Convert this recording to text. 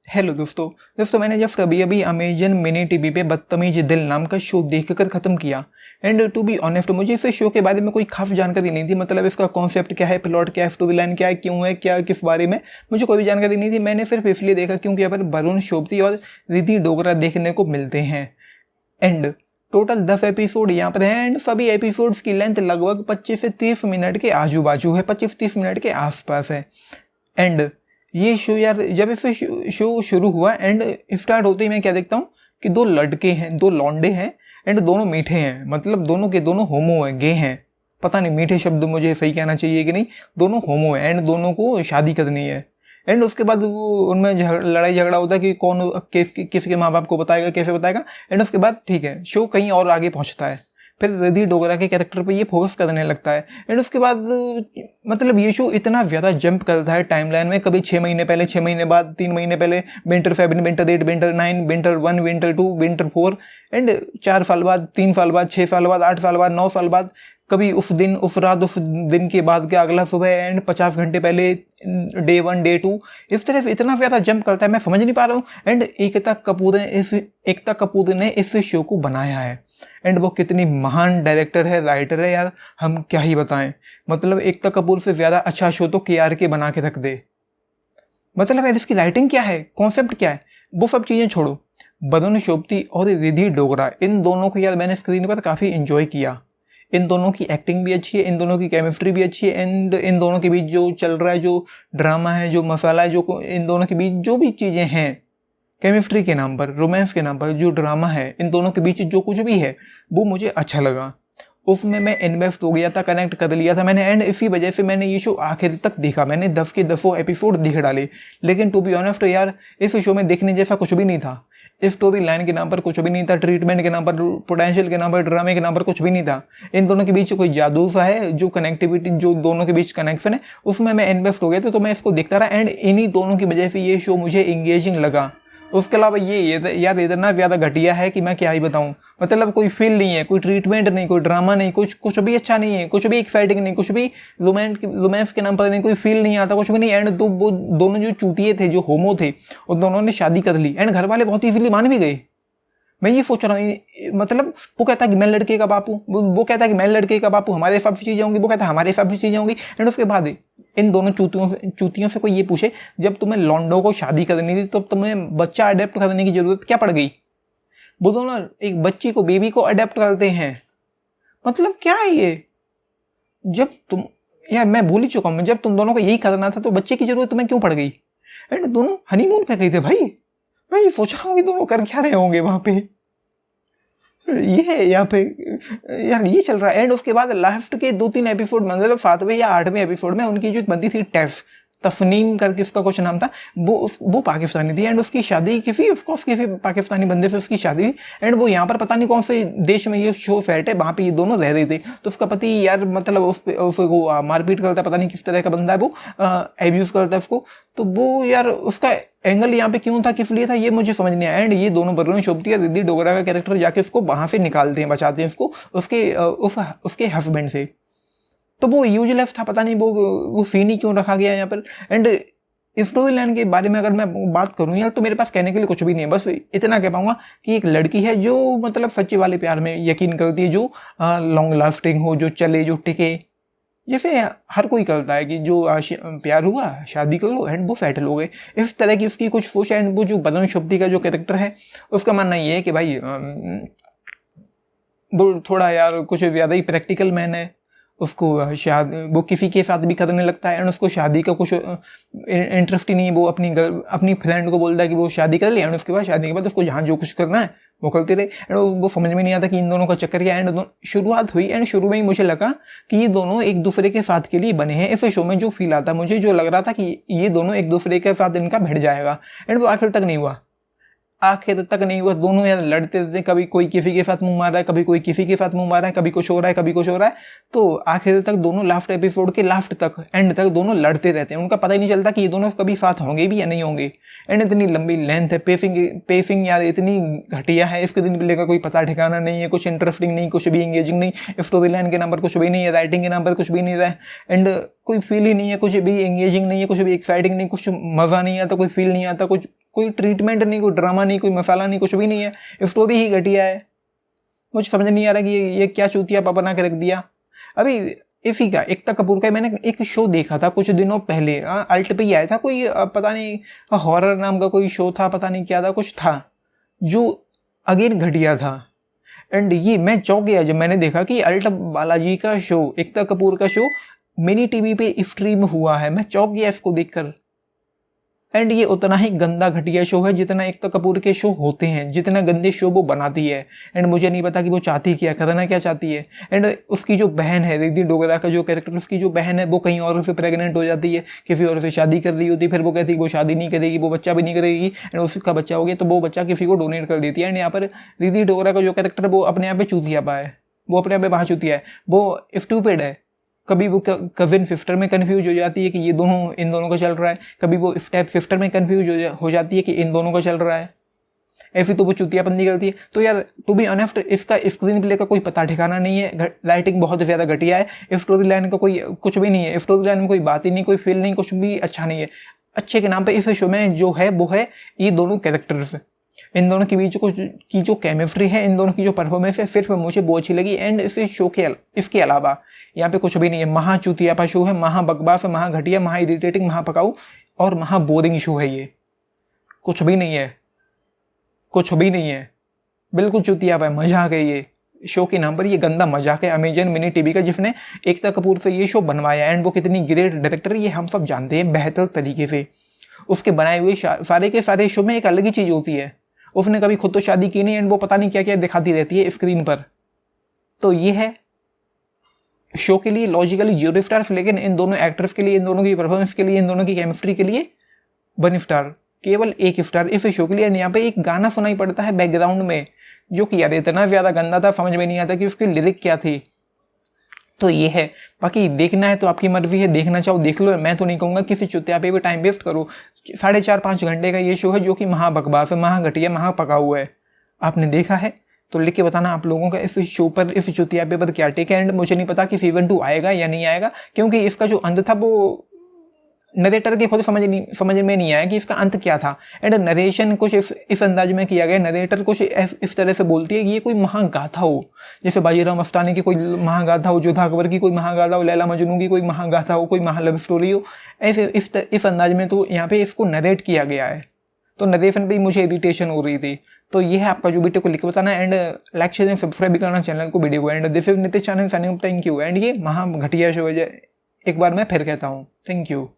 Hello दोस्तों मैंने just अभी अभी अमेजन मिनी टीवी पे बदतमीज दिल नाम का शो देखकर ख़त्म किया। एंड टू बी ऑनेस्ट मुझे इस शो के बारे में कोई खास जानकारी नहीं थी। मतलब इसका कॉन्सेप्ट क्या है, प्लॉट क्या है, स्टोरी लाइन क्या है, क्यों है, क्या किस बारे में, मुझे कोई भी जानकारी नहीं थी। मैंने सिर्फ इसलिए देखा क्योंकि यहाँ पर वरुण सोबती और रिद्धि डोगरा देखने को मिलते हैं। एंड टोटल 10 एपिसोड यहाँ पर हैं। एंड सभी एपिसोड्स की लेंथ लगभग 25 से 30 मिनट के आजू बाजू है, 25-30 मिनट के आसपास है। एंड ये शो यार जब इस शो शुरू हुआ एंड स्टार्ट होते ही मैं क्या देखता हूँ कि दो लड़के हैं, दो लौंडे हैं एंड दोनों मीठे हैं। मतलब दोनों के दोनों होमो हैं, गे हैं। पता नहीं मीठे शब्द मुझे सही कहना चाहिए कि नहीं, दोनों होमो हैं एंड दोनों को शादी करनी है। एंड उसके बाद वो उनमें लड़ाई झगड़ा होता है कि कौन किसके माँ बाप को बताएगा, कैसे बताएगा। एंड उसके बाद ठीक है, शो कहीं और आगे पहुँचता है। फिर रिद्धि डोगरा के कैरेक्टर पे ये फोकस करने लगता है। एंड उसके बाद मतलब ये शो इतना ज़्यादा जंप करता है टाइमलाइन में। कभी 6 महीने पहले, 6 महीने बाद, 3 महीने पहले, winter 7, winter 8, winter 9, winter 1, winter 2, winter 4 and 4 साल बाद, 3 साल बाद, 6 साल बाद, 8 साल बाद, 9 साल बाद, कभी उस दिन, उस रात, उस दिन के बाद का अगला सुबह एंड 50 घंटे पहले, डे 1, डे 2। इस तरह से इतना ज़्यादा जंप करता है, मैं समझ नहीं पा रहा हूँ। एंड एकता कपूर ने इस शो को बनाया है। एंड वो कितनी महान डायरेक्टर है, राइटर है यार, हम क्या ही बताएं। मतलब एकता कपूर से ज़्यादा अच्छा शो तो KRK बना के रख दे। मतलब यार इसकी राइटिंग क्या है, कॉन्सेप्ट क्या है, वो सब चीज़ें छोड़ो। वरुण सोबती और रिद्धि डोगरा, इन दोनों को यार मैंने स्क्रीन पर काफ़ी इंजॉय किया। इन दोनों की एक्टिंग भी अच्छी है, इन दोनों की केमिस्ट्री भी अच्छी है। एंड इन दोनों के बीच जो चल रहा है, जो ड्रामा है, जो मसाला है, जो इन दोनों के बीच जो भी चीज़ें हैं, केमिस्ट्री के नाम पर, रोमांस के नाम पर, जो ड्रामा है, इन दोनों के बीच जो कुछ भी है वो मुझे अच्छा लगा। उसमें मैं इन्वेस्ट हो गया था, कनेक्ट कर लिया था मैंने। एंड इसी वजह से मैंने ये शो आखिर तक देखा। मैंने 10 के 10 एपिसोड देख डाले। लेकिन टू बी ऑनेस्ट यार इस शो में देखने जैसा कुछ भी नहीं था। स्टोरी लाइन के नाम पर कुछ भी नहीं था, ट्रीटमेंट के नाम पर, पोटेंशियल के नाम पर, ड्रामे के नाम पर कुछ भी नहीं था। इन दोनों के बीच कोई जादू सा है, जो कनेक्टिविटी, जो दोनों के बीच कनेक्शन है, उसमें मैं इन्वेस्ट हो गया था। तो मैं इसको देखता रहा एंड इन्हीं दोनों की वजह से ये शो मुझे एंगेजिंग लगा। उसके अलावा ये यार इतना ज़्यादा घटिया है कि मैं क्या ही बताऊं। मतलब कोई फील नहीं है, कोई ट्रीटमेंट नहीं, कोई ड्रामा नहीं, कुछ भी अच्छा नहीं है, कुछ भी एक्साइटिंग नहीं, कुछ भी रोमांस के नाम पर नहीं, कोई फील नहीं आता, कुछ भी नहीं। एंड वो दोनों जो चूतिए थे, जो होमो थे, उन दोनों ने शादी कर ली। एंड घर वाले बहुत ईजिली मान भी गए। मैं ये सोच रहा हूँ, मतलब वो कहता है कि मैं लड़के का बाप हूँ, वो कहता है कि मैं लड़के का बाप हूँ, हमारे हिसाब से चीज़ें होंगी, वो कहता है हमारे हिसाब से चीज़ें होंगी। एंड उसके बाद इन दोनों चूतियों से कोई ये पूछे, जब तुम्हें लॉन्डो को शादी करनी थी तो तुम्हें बच्चा अडेप्ट करने की जरूरत क्या पड़ गई? वो दोनों एक बच्ची को, बेबी को अडेप्ट करते हैं। मतलब क्या है ये? जब तुम, यार मैं भूल ही चुका हूँ, जब तुम दोनों को यही करना था तो बच्चे की जरूरत तुम्हें क्यों पड़ गई? एंड दोनों हनीमून पे गए थे भाई। मैं ये सोच रहा हूँ कि दोनों कर क्या रहे होंगे वहां पे। ये है यहाँ पे यार, ये चल रहा है। एंड उसके बाद लास्ट के 2-3 एपिसोड, मतलब 7वें या 8वें एपिसोड में उनकी जो एक बंदी थी टेफ, तफनीम करके उसका कुछ नाम था, वो पाकिस्तानी थी। एंड उसकी शादी किसी पाकिस्तानी बंदे से उसकी शादी हुई। एंड वो यहाँ पर पता नहीं कौन से देश में ये शो सेट है, वहाँ पे ये दोनों रह रहे थे। तो उसका पति यार मतलब उसको मारपीट करता है, पता नहीं किस तरह का बंदा है वो, एब्यूज़ करता है उसको। तो वो यार उसका एंगल यहाँ पे क्यों था, किस लिए था, ये मुझे समझ नहीं आया। एंड ये दोनों वरुण सोबती और रिद्धि डोगरा का कैरेक्टर जाके उसको वहाँ से निकालते हैं, बचाते हैं उसको उसके हस्बैंड से। तो वो यूजलेस था, पता नहीं वो सीन ही क्यों रखा गया यहाँ पर। एंड स्टोरी लाइन के बारे में अगर मैं बात करूँ यार, तो मेरे पास कहने के लिए कुछ भी नहीं है। बस इतना कह पाऊंगा कि एक लड़की है जो मतलब सच्चे वाले प्यार में यकीन करती है, जो लॉन्ग लास्टिंग हो, जो चले, जो टिके। जैसे हर कोई करता है कि जो प्यार हुआ, शादी कर लो एंड वो सेटल हो गए, इस तरह की उसकी कुछ सोच है। एंड वो जो वरुण सोबती का जो कैरेक्टर है, उसका मानना ये है कि भाई वो थोड़ा यार कुछ ज़्यादा ही प्रैक्टिकल मैन है। उसको वो किसी के साथ भी करने लगता है एंड उसको शादी का कुछ इंटरेस्ट ही नहीं है। वो अपनी फ्रेंड को बोलता है कि वो शादी कर ले, एंड उसके बाद शादी के बाद उसको जहाँ जो कुछ करना है वो करते रहे। एंड वो समझ में नहीं आता कि इन दोनों का चक्कर क्या है। एंड शुरुआत हुई एंड शुरू में ही मुझे लगा कि ये दोनों एक दूसरे के साथ के लिए बने हैं। इस शो में जो फील आता मुझे, जो लग रहा था कि ये दोनों एक दूसरे के साथ इनका भिड़ जाएगा, एंड वो आखिर तक नहीं हुआ। आखिर तक नहीं हुआ। दोनों यार लड़ते रहते, कभी कोई किसी के साथ मुंह मार रहा है, कभी कोई किसी के साथ मुंह मार रहा है, कभी कुछ हो रहा है, कभी कुछ हो रहा है। तो आखिर तक दोनों लास्ट एपिसोड के लास्ट तक, एंड तक दोनों लड़ते रहते हैं। उनका पता ही नहीं चलता कि ये दोनों कभी साथ होंगे भी या नहीं होंगे। एंड इतनी लंबी लेंथ है, पेसिंग यार इतनी घटिया है, इसके दिन मिलेगा कोई पता ठिकाना नहीं है। कुछ इंटरेस्टिंग नहीं, कुछ भी एंगेजिंग नहीं, स्टोरी लाइन के नाम पर कुछ भी नहीं है, राइटिंग के नाम पर कुछ भी नहीं है। एंड कोई फील ही नहीं है, कुछ भी एंगेजिंग नहीं है, कुछ भी एक्साइटिंग नहीं, कुछ मज़ा नहीं आता, कोई फील नहीं आता, कुछ कोई ट्रीटमेंट नहीं, कोई ड्रामा नहीं, कोई मसाला नहीं, कुछ भी नहीं है, स्टोरी ही घटिया है। मुझे समझ नहीं आ रहा कि ये क्या चूतिया पापा बना के रख दिया। अभी इसी का एकता कपूर का मैंने एक शो देखा था कुछ दिनों पहले, अल्ट पे ही आया था कोई, पता नहीं हॉरर नाम का कोई शो था, पता नहीं क्या था, कुछ था जो अगेन घटिया था। एंड ये मैं चौंक गया जब मैंने देखा कि अल्ट बालाजी का शो, एकता कपूर का शो मिनी टीवी पे स्ट्रीम हुआ है। मैं चौंक गया इसको देखकर। एंड ये उतना ही गंदा घटिया शो है जितना एकता कपूर के शो होते हैं, जितना गंदे शो वो बनाती है। एंड मुझे नहीं पता कि वो चाहती क्या, करना क्या चाहती है। एंड उसकी जो बहन है, रिद्धि डोगरा का जो कैरेक्टर, उसकी जो बहन है वो कहीं और से प्रेग्नेंट हो जाती है, किसी और से शादी कर रही होती है, फिर वो कहती है वो शादी नहीं करेगी, वो बच्चा भी नहीं करेगी। एंड उसका बच्चा हो गया तो वो बच्चा किसी को डोनेट कर देती है। एंड यहाँ पर रिद्धि डोगरा का जो कैरेक्टर है वो अपने आप पे चूतिया पा है, वो अपने आप पे बाहर चूतिया है, वो स्टूपिड है। कभी वो कजिन सिस्टर में कंफ्यूज हो जाती है कि ये दोनों इन दोनों का चल रहा है, कभी वो स्टेप सिस्टर में कंफ्यूज हो जाती है कि इन दोनों का चल रहा है। ऐसी तो वो चुतियापंदी करती है। तो यार टू बी ऑनेस्ट इसका स्क्रीन प्ले का कोई पता ठिकाना नहीं है, राइटिंग बहुत ज़्यादा घटिया है, स्टोरी लाइन का कोई कुछ भी नहीं है, स्टोरी लाइन में कोई बात ही नहीं, कोई फील नहीं, कुछ भी अच्छा नहीं है। अच्छे के नाम पे इस शो में जो है वो है ये दोनों कैरेक्टर्स, इन दोनों के बीच की जो केमिस्ट्री है, इन दोनों की जो परफॉर्मेंस है, सिर्फ मुझे वो अच्छी लगी। एंड इस शो के इसके अलावा यहाँ पे कुछ भी नहीं है। महा चुतियापा शो है, महा बकवास है, महा घटिया, महा इरिटेटिंग, महा पकाऊ और महा बोरिंग शो है। ये कुछ भी नहीं है, कुछ भी नहीं है, बिल्कुल चुतियापा है, मजाक है ये शो के नाम पर। ये गंदा मजाक है अमेजन मिनी टीवी का, जिसने एकता कपूर से ये शो बनवाया। एंड वो कितनी ग्रेट डायरेक्टर है ये हम सब जानते हैं बेहतर तरीके से। उसके बनाए हुए सारे के सारे शो में एक अलग ही चीज़ होती है। उसने कभी खुद तो शादी की नहीं, एंड वो पता नहीं क्या क्या दिखाती रहती है स्क्रीन पर। तो ये है शो के लिए लॉजिकली 0 स्टार्स, लेकिन इन दोनों एक्टर्स के लिए, इन दोनों की परफॉर्मेंस के लिए, इन दोनों की केमिस्ट्री के लिए 1 स्टार, केवल 1 स्टार इस शो के लिए। यहाँ पे एक गाना सुनाई पड़ता है बैकग्राउंड में जो कि यार इतना ज़्यादा गंदा था, समझ में नहीं आता कि उसकी लिरिक क्या थी। तो ये है, बाकी देखना है तो आपकी मर्जी है, देखना चाहो देख लो। मैं तो नहीं कहूँगा किसी चुतिया पे भी टाइम वेस्ट करो। 4.5-5 घंटे का ये शो है जो कि महा बकवास है, महा घटिया, महा पका हुआ है। आपने देखा है तो लिख के बताना आप लोगों का इस शो पर, इस चुतिया पे पर क्या टेक है। एंड मुझे नहीं पता कि सीजन 2 आएगा या नहीं आएगा, क्योंकि इसका जो अंत था वो नरेटर के खुद समझ में नहीं आया कि इसका अंत क्या था। एंड नरेशन कुछ इस अंदाज में किया गया, नरेटर कुछ इस तरह से बोलती है कि ये कोई महागाथा हो, जैसे बाजीराव मस्तानी की कोई महागाथा हो, जोधा अकबर की कोई महागाथा हो, लैला मजनू की कोई महागाथा हो, कोई महा लव स्टोरी हो, ऐसे इस अंदाज में तो यहाँ पे इसको नरेट किया गया है। तो नरेशन पे मुझे इरिटेशन हो रही थी। तो ये है आपका जो वीडियो को लिख के बताना। एंड लाइक शेयर सब्सक्राइब भी करना चैनल को, वीडियो को। And this is Nitish channel signing up, thank you. And ये महा घटिया शो है, एक बार मैं फिर कहता हूँ, थैंक यू।